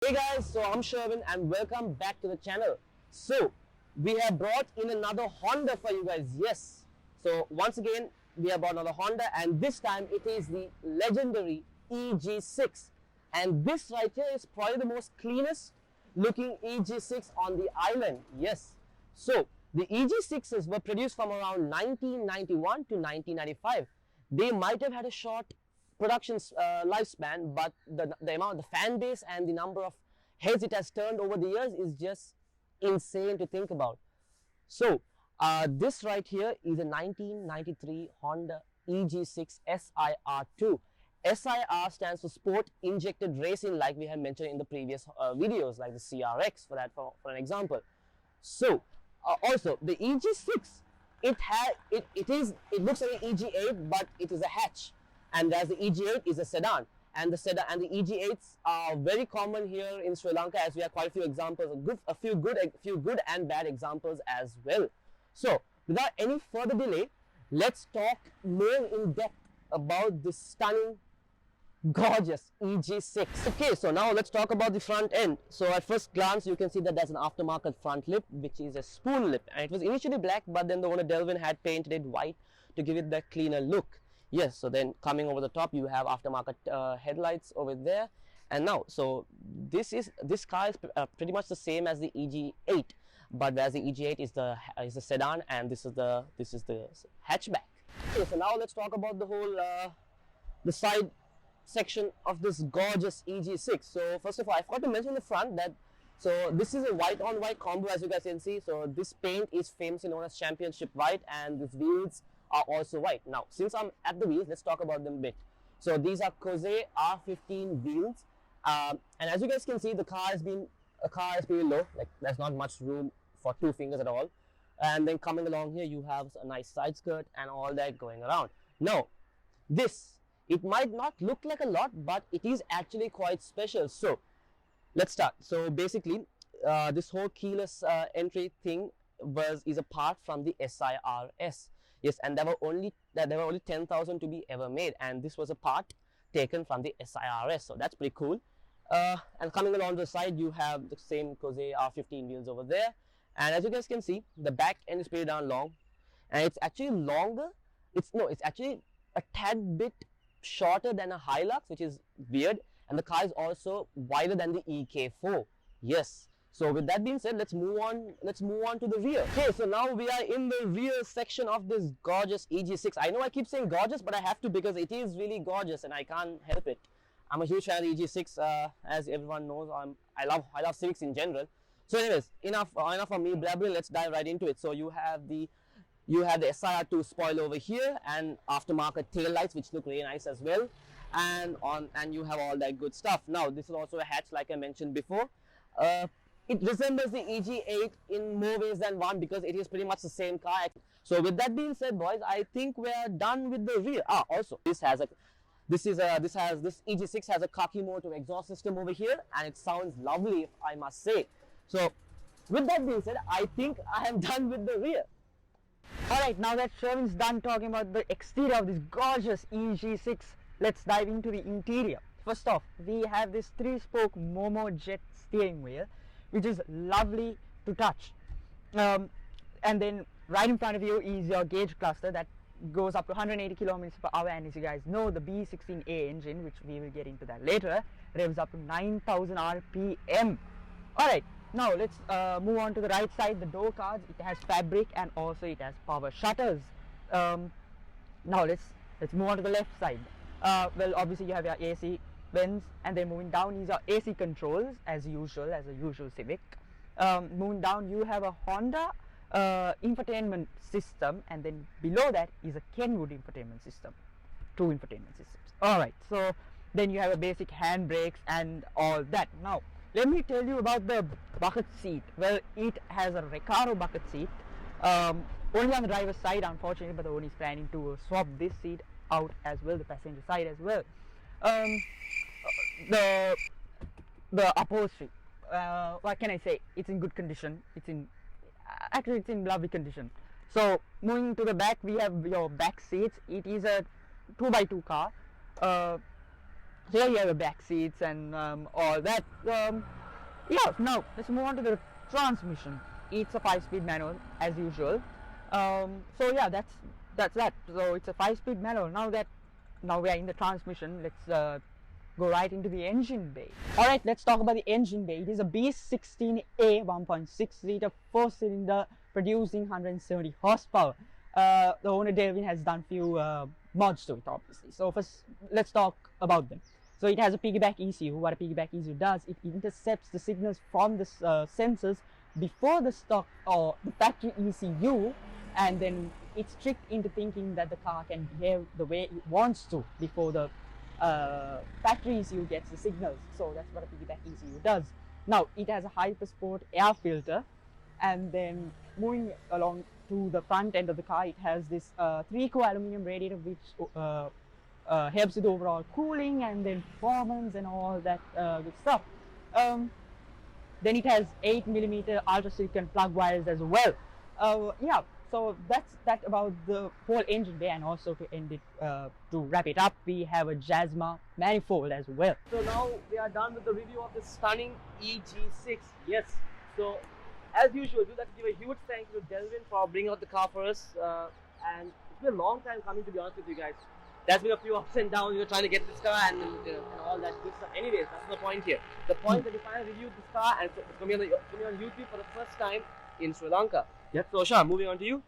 Hey guys, so I'm Sherwin and welcome back to the channel. So we have brought in another Honda for you guys. Yes. So once again we have brought another Honda and this time it is the legendary EG6. And this right here is probably the most cleanest looking EG6 on the island. Yes. So the EG6s were produced from around 1991 to 1995. They might have had a short production lifespan, but the amount, the fan base and the number of heads it has turned over the years is just insane to think about. So this right here is a 1993 Honda EG6 SIR2. SIR stands for Sport Injected Racing, like we had mentioned in the previous videos, like the CRX for an example. So also the EG6, it looks like an EG8, but it is a hatch, and as the EG8 is a sedan, and the EG8s are very common here in Sri Lanka, as we have quite a few examples, a few good and bad examples as well. So without any further delay, let's talk more in depth about this stunning, gorgeous EG6. Okay, so now let's talk about the front end. So at first glance you can see that there's an aftermarket front lip, which is a spoon lip, and it was initially black, but then the owner Delvin had painted it white to give it that cleaner look. Yes, so then coming over the top you have aftermarket headlights over there. And now, so this car is pretty much the same as the EG8, but whereas the EG8 is the sedan and this is the hatchback. Okay, so now let's talk about the whole the side section of this gorgeous EG6. So first of all, I forgot to mention in the front that this is a white on white combo, as you guys can see. So this paint is famously known as championship white, and these wheels are also white. Now since I'm at the wheels, let's talk about them a bit. So these are Kose R15 wheels, and as you guys can see, the car is pretty low, like there's not much room for two fingers at all. And then coming along here you have a nice side skirt and all that going around. Now it might not look like a lot, but it is actually quite special. So let's start. So basically this whole keyless entry thing is apart from the SIRS. Yes, and there were only 10,000 to be ever made, and this was a part taken from the SIRS. So that's pretty cool. And coming along the side you have the same Kose R15 wheels over there, and as you guys can see, the back end is pretty darn long, and it's actually longer. It's actually a tad bit shorter than a Hilux, which is weird, and the car is also wider than the EK4. Yes. So with that being said, let's move on to the rear. Okay, so now we are in the rear section of this gorgeous EG6. I know I keep saying gorgeous, but I have to, because it is really gorgeous and I can't help it. I'm a huge fan of the EG6, as everyone knows. I love Civics in general. So anyways, enough of me blabbering. Let's dive right into it. So you have the SIR2 spoiler over here and aftermarket tail lights, which look really nice as well, and you have all that good stuff. Now this is also a hatch, like I mentioned before. It resembles the EG8 in more ways than one, because it is pretty much the same car. So with that being said, boys, I think we're done with the rear. Also this EG6 has a khaki motor exhaust system over here, and it sounds lovely, if I must say. So with that being said, I think I am done with the rear. Alright, now that Sherwin's done talking about the exterior of this gorgeous EG6, let's dive into the interior. First off, we have this 3-spoke Momo Jet steering wheel, which is lovely to touch. And then right in front of you is your gauge cluster that goes up to 180 kilometers per hour, and as you guys know, the B16A engine, which we will get into that later, revs up to 9,000 RPM. Alright, now let's move on to the right side. The door cards, it has fabric and also it has power shutters. Now let's move on to the left side. Well, obviously you have your AC vents, and then moving down is your AC controls, as a usual Civic. Moving down you have a Honda infotainment system, and then below that is a Kenwood infotainment system, 2 infotainment systems. Alright, so then you have a basic handbrakes and all that. Now let me tell you about the bucket seat. Well, it has a Recaro bucket seat, only on the driver's side unfortunately, but the owner is planning to swap this seat out as well, the passenger side as well. The upholstery, what can I say, it's in good condition. It's in lovely condition. So moving to the back, we have your back seats. It is a 2x2 car. So here you have the back seats and all that. Yeah, now let's move on to the transmission. It's a 5-speed manual as usual. So yeah, that's that. So it's a 5-speed manual. Now we are in the transmission. Let's go right into the engine bay. Alright, let's talk about the engine bay. It is a B16A 1.6 liter 4-cylinder producing 170 horsepower. The owner Delvin has done few mods to it, obviously. So first, let's talk about them. So it has a piggyback ECU. What a piggyback ECU does, it intercepts the signals from the sensors before the stock or the factory ECU, and then it's tricked into thinking that the car can behave the way it wants to before the factory ECU gets the signals. So that's what a piggyback ECU does. Now it has a Hypersport air filter, and then moving along to the front end of the car, it has this 3-core aluminum radiator which helps with overall cooling and then performance and all that good stuff. Then it has 8mm ultra silicon plug wires as well. Yeah, so that's that about the whole engine bay. And also to end it, to wrap it up, we have a Jasma manifold as well. So now we are done with the review of this stunning EG6. Yes. So as usual, we'd like to give a huge thank you to Delvin for bringing out the car for us. And it's been a long time coming, to be honest with you guys. There's been a few ups and downs. We were trying to get this car and all that good stuff. Anyways, that's the point here. The point that we finally reviewed this car, and it's going to be on YouTube for the first time in Sri Lanka. Yep. So Shah, moving on to you.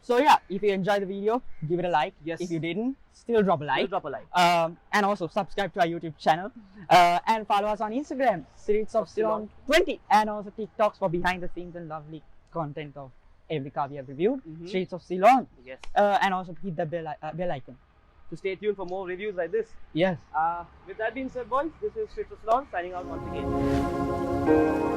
So yeah, if you enjoyed the video, give it a like. Yes. If you didn't, still drop a like. Drop a like. And also subscribe to our YouTube channel. And follow us on Instagram, Streets of Ceylon 20. And also TikToks for behind the scenes and lovely content of every car we have reviewed. Streets of Ceylon. Yes. And also hit the bell icon to stay tuned for more reviews like this. Yes. With that being said, boys, this is Streets of Ceylon signing out once again.